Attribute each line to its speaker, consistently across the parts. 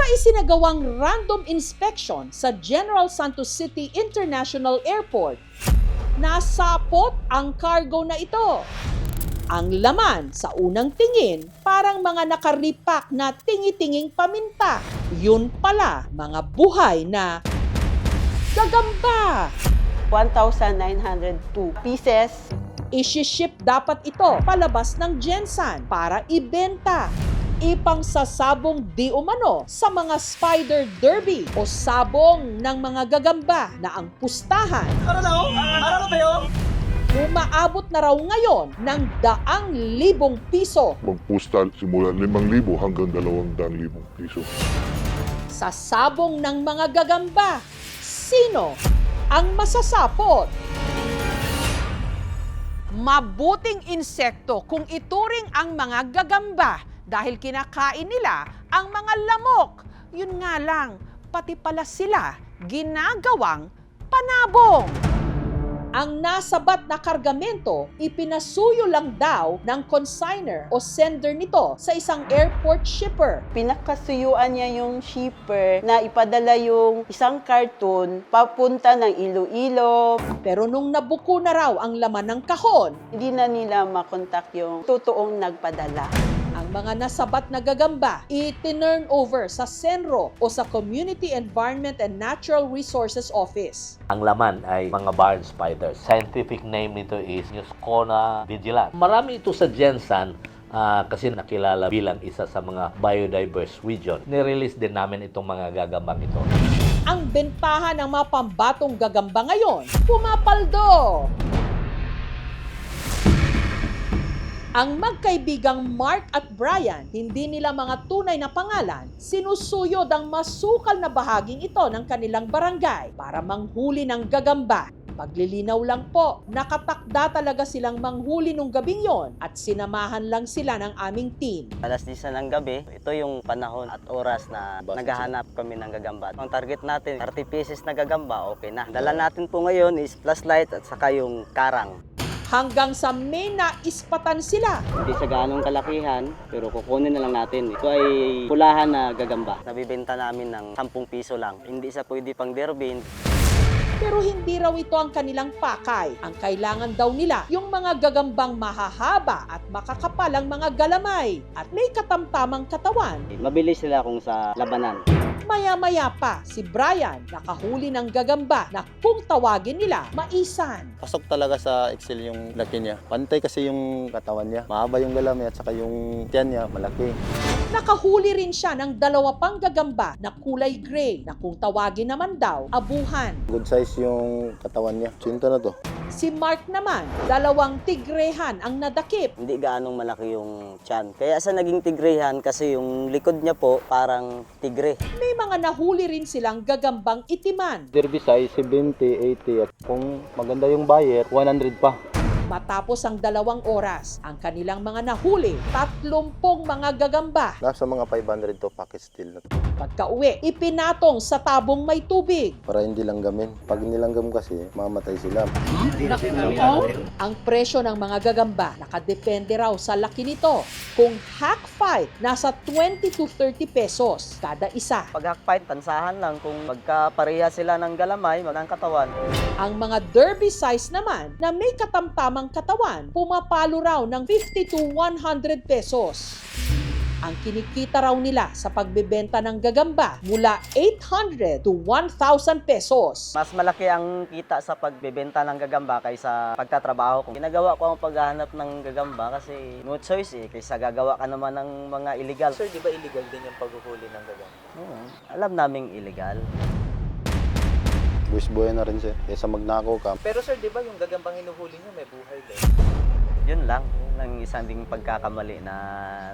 Speaker 1: Sa isinagawang random inspection sa General Santos City International Airport, nasapot ang cargo na ito. Ang laman sa unang tingin, parang mga nakaripak na tingi-tinging paminta. Yun pala, mga buhay na gagamba.
Speaker 2: 1,902 pieces.
Speaker 1: Isi-ship dapat ito palabas ng Gensan para ibenta. Ipangsasabong di umano sa mga spider derby o sabong ng mga gagamba na ang pustahan. Umaabot na raw ngayon ng 100,000 piso.
Speaker 3: Magpusta simula 5,000 hanggang 200,000 piso.
Speaker 1: Sa sabong ng mga gagamba, sino ang masasapot? Mabuting insekto kung ituring ang mga gagamba dahil kinakain nila ang mga lamok. Yun nga lang, pati pala sila ginagawang panabong. Ang nasabat na kargamento, ipinasuyo lang daw ng consignor o sender nito sa isang airport shipper.
Speaker 2: Pinakasuyuan niya yung shipper na ipadala yung isang karton papunta ng Iloilo.
Speaker 1: Pero nung nabuko na raw ang laman ng kahon,
Speaker 2: Hindi na nila makontak yung totoong nagpadala.
Speaker 1: ang mga nasabat na gagamba itinurn over sa Senro o sa Community Environment and Natural Resources Office.
Speaker 4: Ang laman ay mga barn spiders. Scientific name nito is Muscona vigilant. Marami ito sa Gensan kasi nakilala bilang isa sa mga biodiverse region. Nirelease din namin itong mga gagambang ito.
Speaker 1: Ang bentahan ng mga pambatong gagamba ngayon, pumapaldo! Ang magkaibigang Mark at Brian, hindi nila mga tunay na pangalan, sinusuyod ang masukal na bahaging ito ng kanilang barangay para manghuli ng gagamba. Paglilinaw lang po, nakatakda talaga silang manghuli nung gabing yon at sinamahan lang sila ng aming team.
Speaker 5: Alas 10 ng gabi, ito yung panahon at oras na naghahanap kami ng gagamba. Ang target natin, 30 pieces na gagamba, okay na. Dala natin po ngayon is flashlight at saka yung karang.
Speaker 1: Hanggang sa may naispatan sila.
Speaker 5: Hindi sa ganong kalakihan, pero kukunin na lang natin. Ito ay pulahan na gagamba. Nabibenta namin ng 10 piso lang. Hindi siya pwede pang derbin.
Speaker 1: Pero hindi raw ito ang kanilang pakay. Ang kailangan daw nila, yung mga gagambang mahahaba at makakapalang mga galamay at may katamtamang katawan.
Speaker 5: Mabilis sila kung sa labanan.
Speaker 1: Maya-maya pa, si Brian nakahuli ng gagamba na kung tawagin nila, maisan.
Speaker 6: Pasok talaga sa Excel yung laki niya. Pantay kasi yung katawan niya. Mahaba yung galamay at saka yung tiyan niya malaki.
Speaker 1: Nakahuli rin siya ng 2 pang gagamba na kulay gray na kung tawagin naman daw, abuhan.
Speaker 6: Good size yung katawan niya. Sinto na to.
Speaker 1: Si Mark naman, 2 tigrehan ang nadakip.
Speaker 5: Hindi gaanong malaki yung tiyan. Kaya sa naging tigrehan kasi yung likod niya po parang tigre.
Speaker 1: May mga nahuli rin silang gagambang itiman.
Speaker 6: Derby size 70, 80 at kung maganda yung buyer, 100 pa.
Speaker 1: Matapos ang 2 oras, ang kanilang mga nahuli, 30 mga gagamba.
Speaker 6: Nasa mga 500 to package still na to.
Speaker 1: Pagka-uwi, ipinatong sa tabong may tubig.
Speaker 6: Para hindi langgamin. Pag nilanggam kasi, mamatay sila.
Speaker 1: Ang presyo ng mga gagamba, nakadepende raw sa laki nito. Kung hack fight, nasa 20 to 30 pesos kada isa.
Speaker 5: Pag hackfight, tansahan lang. Kung magkapareha sila ng galamay, magkang katawan.
Speaker 1: Ang mga derby size naman na may katamtamang katawan, pumapalo raw ng 50 to 100 pesos. Ang kinikita raw nila sa pagbebenta ng gagamba mula 800 to 1,000 pesos.
Speaker 5: Mas malaki ang kita sa pagbebenta ng gagamba kaysa pagtatrabaho ko. Ginagawa ko ang paghahanap ng gagamba kasi no choice kaysa gagawa ka naman ng mga illegal.
Speaker 7: Sir, di ba illegal din yung paghuhuli ng gagamba?
Speaker 5: Oo, alam naming illegal.
Speaker 6: Buwis buhay na rin siya. Kaysa magnakaw ka.
Speaker 7: Pero sir, di ba yung gagambang hinuhuli niyo may buhay din?
Speaker 5: Yun lang ang isang ding pagkakamali na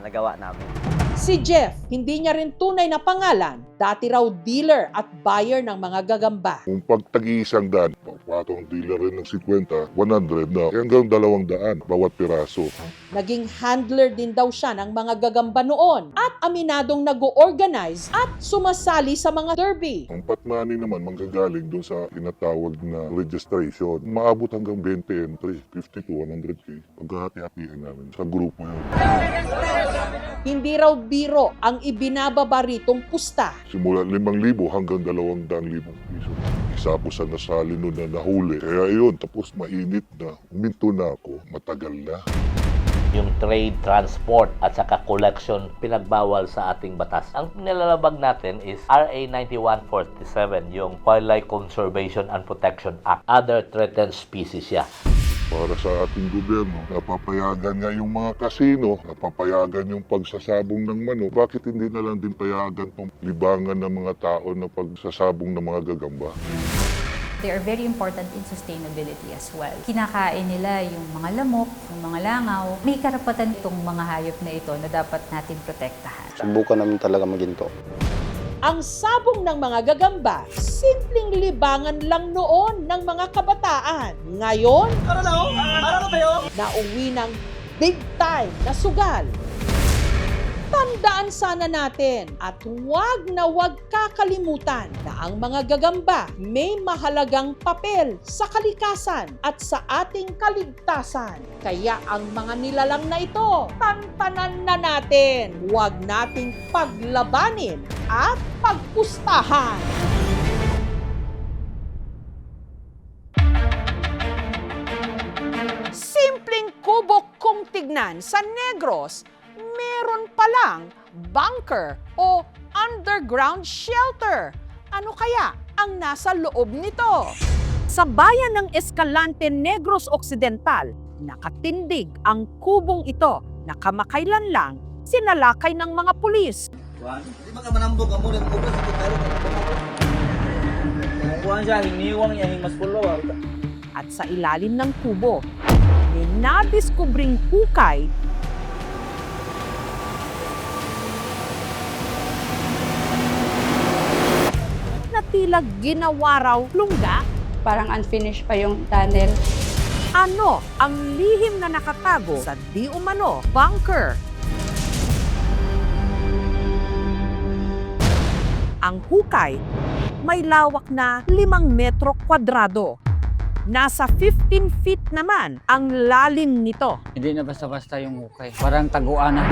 Speaker 5: nagawa namin.
Speaker 1: Si Jeff, hindi niya rin tunay na pangalan, dati raw dealer at buyer ng mga gagamba.
Speaker 3: Kung pagtagi-100, pagpatong dealer rin ng 50, 100 na, hanggang 200 bawat piraso.
Speaker 1: Naging handler din daw siya ng mga gagamba noon at aminadong nag-organize at sumasali sa mga derby.
Speaker 3: Ang patmani naman manggagaling doon sa tinatawag na registration. Maabot hanggang 20 entry, 50 to 100k. Paghahati-hatihan namin sa grupo yun.
Speaker 1: Hindi raw biro ang ibinababa ritong pusta.
Speaker 3: Simula 5,000 hanggang 200,000 piso. Isa ako sa nasali nun na nahuli. Kaya yun, tapos mainit na. Uminto na ako, matagal na.
Speaker 4: Yung trade, transport, at saka collection pinagbawal sa ating batas. Ang nilalabag natin is RA 9147, yung Wildlife Conservation and Protection Act. Other threatened species siya.
Speaker 3: Para sa ating gobyerno, napapayagan nga yung mga kasino, napapayagan yung pagsasabong ng manok. Bakit hindi na lang din payagan pang libangan ng mga tao na pagsasabong ng mga gagamba?
Speaker 8: They are very important in sustainability as well. Kinakain nila yung mga lamok, yung mga langaw. May karapatan itong mga hayop na ito na dapat natin protektahan.
Speaker 6: Subukan namin talaga maginto.
Speaker 1: Ang sabong ng mga gagamba, simpleng libangan lang noon ng mga kabataan. Ngayon, nauwi ng big time na sugal. Tandaan sana natin at huwag na huwag kakalimutan na ang mga gagamba may mahalagang papel sa kalikasan at sa ating kaligtasan. Kaya ang mga nilalang na ito, tantanan na natin. Huwag nating paglabanin at pagpustahan. Simpleng kubo kung tignan sa Negros, meron palang bunker o underground shelter. Ano kaya ang nasa loob nito? Sa bayan ng Escalante, Negros Occidental, nakatindig ang kubong ito na kamakailan lang sinalakay ng mga pulis.
Speaker 7: Di ba ka manambog ang muna ng kubos sa pagkari ka na kuhan siya, hiniwang niya, mas pulo.
Speaker 1: At sa ilalim ng kubo, may nadiskubring hukay na tila ginawa raw lungga.
Speaker 9: Parang unfinished pa yung tunnel.
Speaker 1: Ano ang lihim na nakatago sa di umano bunker? Ang hukay may lawak na 5 metro kwadrado. Nasa 15 feet naman ang lalim nito.
Speaker 10: Hindi na basta-basta yung hukay. Parang taguan na.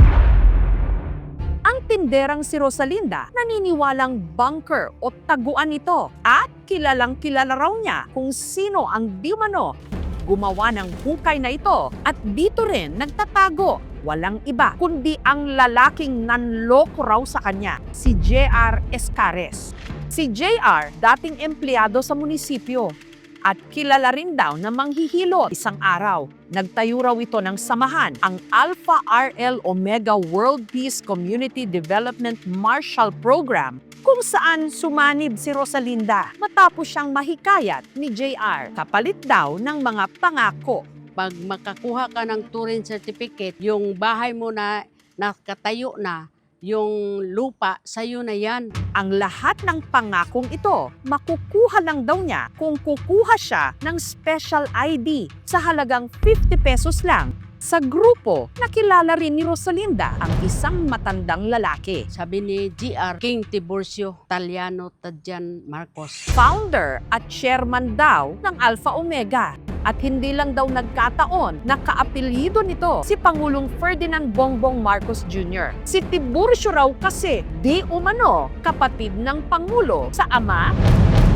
Speaker 1: Ang tinderang si Rosalinda naniniwalang bunker o taguan ito at kilalang kilala raw niya kung sino ang di umano gumawa ng hukay na ito at dito rin nagtatago. Walang iba kundi ang lalaking nanloko raw sa kanya, si JR Escares. Si JR dating empleyado sa munisipyo at kilala rin daw na manghihilot. Isang araw, nagtayo raw ito ng samahan, ang Alpha RL Omega World Peace Community Development Marshall Program, kung saan sumanib si Rosalinda matapos siyang mahikayat ni JR. Kapalit daw ng mga pangako.
Speaker 11: Pag makakuha ka ng touring certificate, yung bahay mo na nakatayo na, yung lupa, sa'yo na yan.
Speaker 1: Ang lahat ng pangakong ito, makukuha lang daw niya kung kukuha siya ng special ID sa halagang 50 pesos lang. Sa grupo, nakilala rin ni Rosalinda ang isang matandang lalaki.
Speaker 11: Sabi ni GR, King Tiburcio Taliano Tadjan Marcos.
Speaker 1: Founder at chairman daw ng Alpha Omega. At hindi lang daw nagkataon na kaapelyido nito si Pangulong Ferdinand Bongbong Marcos Jr. Si Tiburcio raw kasi di umano kapatid ng Pangulo sa ama.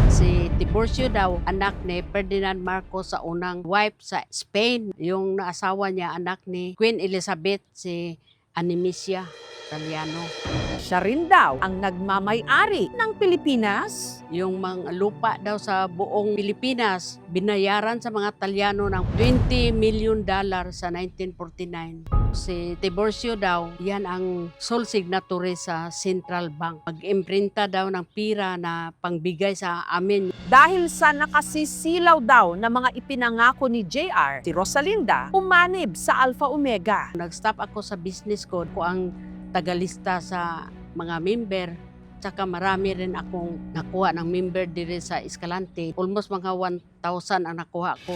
Speaker 11: Si Tiburcio daw, anak ni Ferdinand Marcos sa unang wife sa Spain. Yung naasawa niya, anak ni Queen Elizabeth, si Animisia Taliano.
Speaker 1: Siya rin daw ang nagmamay-ari ng Pilipinas.
Speaker 11: Yung mga lupa daw sa buong Pilipinas, binayaran sa mga Talyano ng $20 million sa 1949. Si Tiburcio daw, yan ang sole signatory sa Central Bank. Mag-imprinta daw ng pira na pangbigay sa amin.
Speaker 1: Dahil sa nakasisilaw daw na mga ipinangako ni JR, si Rosalinda umanib sa Alpha Omega.
Speaker 11: Nag-stop ako sa business ko ang tagalista sa mga member. Tsaka marami rin akong nakuha ng member dire sa Escalante. Almost mga 1,000 ang nakuha ko.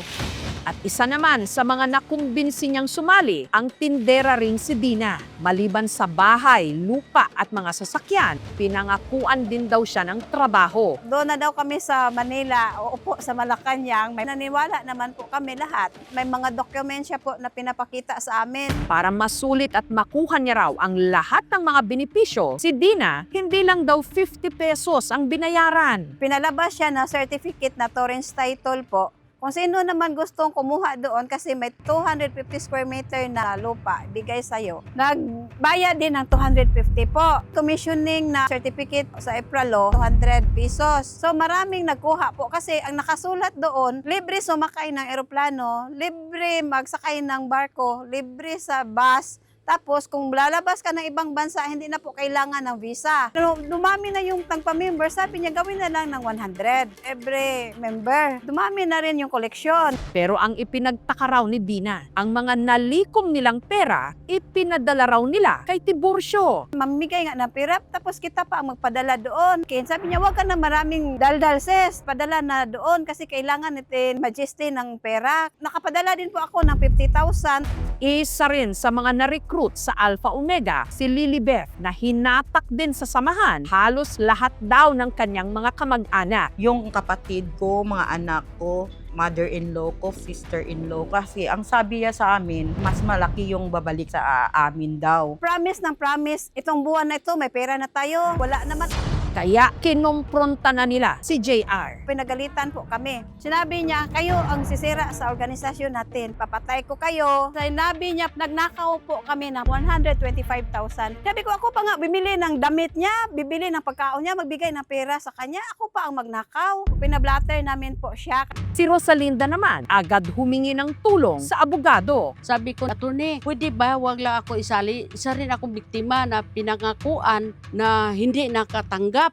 Speaker 1: At isa naman sa mga nakumbinsi niyang sumali, ang tindera ring si Dina. Maliban sa bahay, lupa at mga sasakyan, pinangakuan din daw siya ng trabaho.
Speaker 9: Doon na daw kami sa Manila, uupo sa Malacanang. May naniwala naman po kami lahat. May mga dokumensya po na pinapakita sa amin.
Speaker 1: Para masulit at makuha niya raw ang lahat ng mga benepisyo, si Dina, hindi lang daw 50 pesos ang binayaran.
Speaker 9: Pinalabas siya na certificate na Torrens title po. Kung sino naman gustong kumuha doon kasi may 250 square meter na lupa, bigay sa'yo. Nagbayad din ng 250 po. Commissioning na certificate sa EPRALO, 200 pesos. So maraming nagkuha po kasi ang nakasulat doon, libre sumakay ng eroplano, libre magsakay ng barko, libre sa bus. Tapos, kung lalabas ka ng ibang bansa, hindi na po kailangan ng visa. Pero dumami na yung tagpa-member, sabi niya gawin na lang ng 100 every member. Dumami na rin yung koleksyon.
Speaker 1: Pero ang ipinagtaka raw ni Dina, ang mga nalikom nilang pera, ipinadala raw nila kay Tiburcio.
Speaker 9: Mamigay nga ng pera, tapos kita pa ang magpadala doon. Kaya sabi niya, wag ka na maraming daldal sis, padala na doon kasi kailangan natin majesty ng pera. Nakapadala din po ako ng 50,000.
Speaker 1: Isa rin sa mga na-recruit sa Alpha Omega, si Lilibeth, na hinatak din sa samahan halos lahat daw ng kanyang mga kamag-anak.
Speaker 12: Yung kapatid ko, mga anak ko, mother-in-law ko, sister-in-law. Kasi ang sabi niya sa amin, mas malaki yung babalik sa amin daw.
Speaker 9: Promise ng promise, itong buwan na ito, may pera na tayo. Wala naman.
Speaker 1: Kaya kinumpronta na nila si JR.
Speaker 9: Pinagalitan po kami. Sinabi niya, kayo ang sisira sa organisasyon natin. Papatay ko kayo. Sinabi niya, nagnakaw po kami ng 125,000. Sabi ko, ako pa nga bibili ng damit niya, bibili ng pagkaon niya, magbigay ng pera sa kanya. Ako pa ang magnakaw. Pinablatter namin po siya.
Speaker 1: Si Rosalinda naman, agad humingi ng tulong sa abogado.
Speaker 11: Sabi ko, attorney, pwede ba wag lang ako isali? Isa rin akong biktima na pinangakuan na hindi nakatanggap.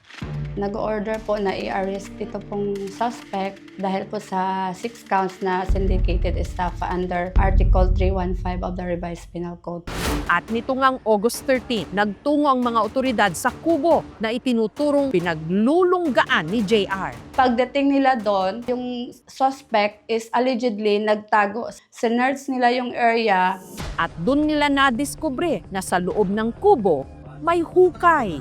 Speaker 9: Nag-order po na i-arrest ito pong suspect dahil po sa 6 counts na syndicated estafa under Article 315 of the Revised Penal Code.
Speaker 1: At nito ngang August 13, nagtungo ang mga otoridad sa kubo na itinuturong pinaglulunggaan ni JR.
Speaker 9: Pagdating nila doon, yung suspect is allegedly nagtago. Sinerch nila yung area.
Speaker 1: At doon nila nadiskubre na sa loob ng kubo may hukay.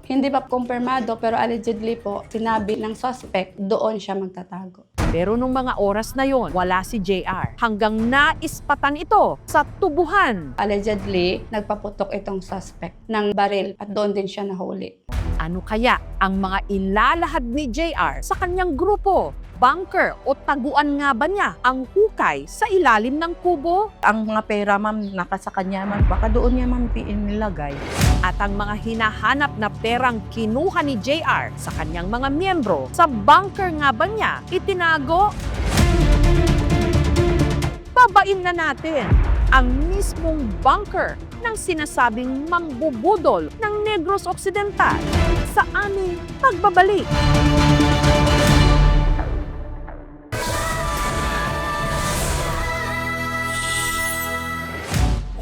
Speaker 9: Hindi pa kumpirmado pero allegedly po, sinabi ng suspect, doon siya magtatago.
Speaker 1: Pero nung mga oras na yon, wala si JR hanggang naispatan ito sa tubuhan.
Speaker 9: Allegedly, nagpaputok itong suspect ng baril at doon din siya nahuli.
Speaker 1: Ano kaya ang mga ilalahad ni JR sa kanyang grupo? Bunker o taguan nga ba niya ang hukay sa ilalim ng kubo?
Speaker 12: Ang mga pera, ma'am, nasa kanya, ma'am. Baka doon niya, ma'am, nilagay.
Speaker 1: At ang mga hinahanap na perang kinuha ni JR sa kanyang mga miyembro, sa bunker nga ba niya itinago? Babain na natin ang mismong bunker ng sinasabing mangbubudol ng Negros Occidental sa aming pagbabalik.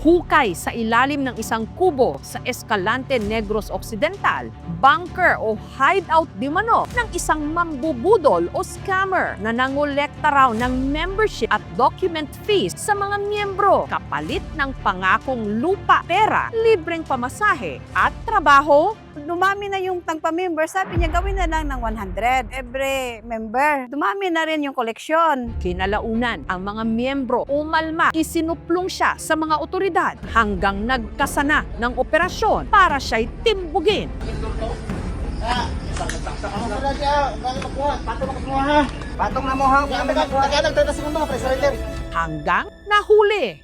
Speaker 1: Hukay sa ilalim ng isang kubo sa Escalante Negros Occidental, bunker o hideout di mano ng isang mambubudol o scammer na nangolekta raw ng membership at document fees sa mga miyembro kapalit ng pangakong lupa, pera, libreng pamasahe at trabaho.
Speaker 9: Dumami na yung tagpa-member, sabi niya gawin na lang ng 100 every member. Dumami na rin yung koleksyon.
Speaker 1: Kinalaunan, ang mga miyembro umalma, isinuplong siya sa mga otoridad hanggang nagkasana ng operasyon para siya'y timbugin. Hanggang nahuli.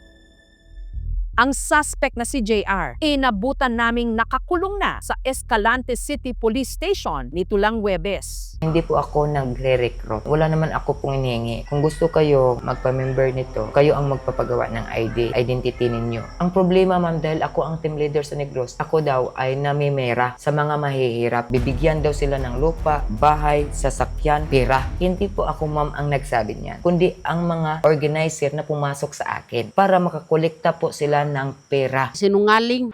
Speaker 1: Ang suspect na si JR, inabutan naming nakakulong na sa Escalante City Police Station nito lang Huwebes.
Speaker 13: Hindi po ako nagre-recruit. Wala naman ako pong inihingi. Kung gusto kayo magpa-member nito, kayo ang magpapagawa ng identity ninyo. Ang problema, ma'am, dahil ako ang team leader sa Negros, ako daw ay namimera sa mga mahihirap. Bibigyan daw sila ng lupa, bahay, sasakyan, pera. Hindi po ako, ma'am, ang nagsabi niyan, kundi ang mga organizer na pumasok sa akin para makakolekta po sila ng pera.
Speaker 11: Sinungaling.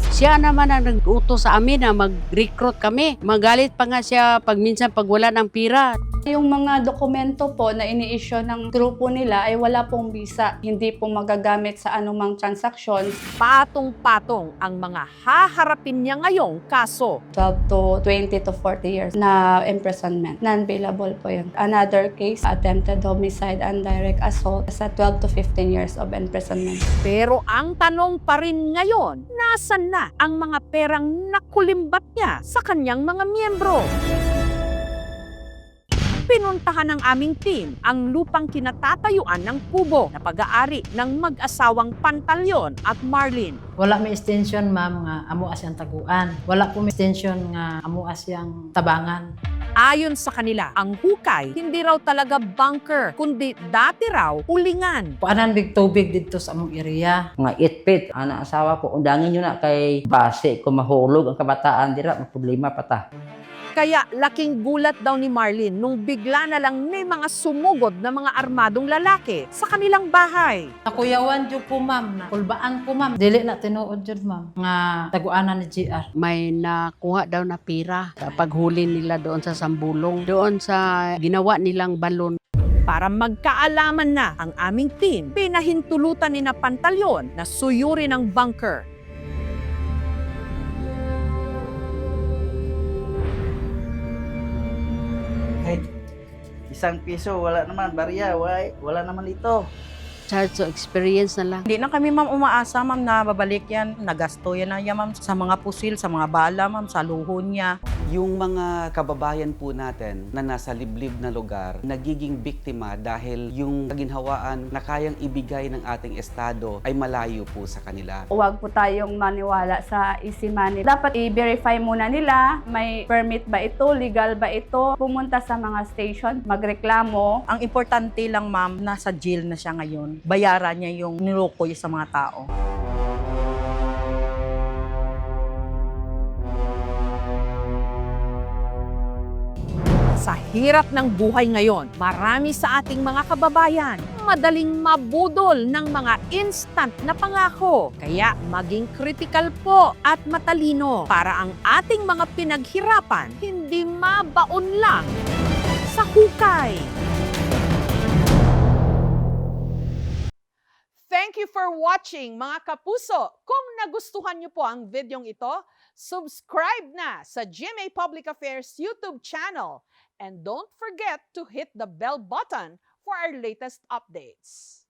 Speaker 11: Siya naman ang nag-utos sa amin na mag-recruit kami. Magalit pa nga siya pag minsan pag wala ng pira.
Speaker 9: Yung mga dokumento po na ini-issue ng grupo nila ay wala pong visa. Hindi po magagamit sa anumang transaksyon.
Speaker 1: Patong-patong ang mga haharapin niya ngayong kaso.
Speaker 9: 12 to 20 to 40 years na imprisonment. Non-bailable po yun. Another case, attempted homicide and direct assault sa 12 to 15 years of imprisonment.
Speaker 1: Pero ang tanong pa rin ngayon, nasan na ang mga perang nakulimbat niya sa kanyang mga miyembro? Pinuntahan ng aming team ang lupang kinatatayuan ng kubo na pag-aari ng mag-asawang Pantalyon at Marlin.
Speaker 14: Wala may extension ma'am nga amo asyang taguan. Wala po may extension nga amo asyang tabangan.
Speaker 1: Ayon sa kanila, ang hukay hindi raw talaga bunker, kundi dati raw ulingan.
Speaker 14: Paanan big tubig dito sa among area.
Speaker 10: Mga itpit, anak asawa ko, undangin nyo na kay base kung mahulog ang kabataan, dira, may problema pa ta.
Speaker 1: Kaya laking gulat daw ni Marlin nung bigla na lang may mga sumugod na mga armadong lalaki sa kanilang bahay.
Speaker 14: Nakuyawan jud po ma'am, na kulbaan po ma'am. Dili na tinuod jud ma'am nga taguanan ni GR.
Speaker 11: May nakuha daw na pira sa paghuli nila doon sa Sambulong. Doon sa ginawa nilang balon.
Speaker 1: Para magkaalaman na ang aming team, pinahintulutan ni na Pantalyon na suyurin ang bunker.
Speaker 7: Kahit isang piso, wala naman. Barya, wala naman ito.
Speaker 11: Charge of experience na lang.
Speaker 12: Hindi na kami ma'am umaasa ma'am na babalik yan. Nagasto yan na yan ma'am sa mga pusil, sa mga bala ma'am, sa luhon niya.
Speaker 15: Yung mga kababayan po natin na nasa liblib na lugar, nagiging biktima dahil yung kaginhawaan na kayang ibigay ng ating estado ay malayo po sa kanila.
Speaker 9: Huwag po tayong maniwala sa easy money. Dapat i-verify muna nila, may permit ba ito, legal ba ito. Pumunta sa mga station, magreklamo.
Speaker 12: Ang importante lang ma'am, nasa jail na siya ngayon. Bayaran niya yung niloko niya sa mga tao.
Speaker 1: Sa hirap ng buhay ngayon, marami sa ating mga kababayan madaling mabudol ng mga instant na pangako. Kaya maging critical po at matalino para ang ating mga pinaghirapan hindi mabaon lang sa hukay. Thank you for watching mga kapuso. Kung nagustuhan niyo po ang videong ito, subscribe na sa GMA Public Affairs YouTube channel. And don't forget to hit the bell button for our latest updates.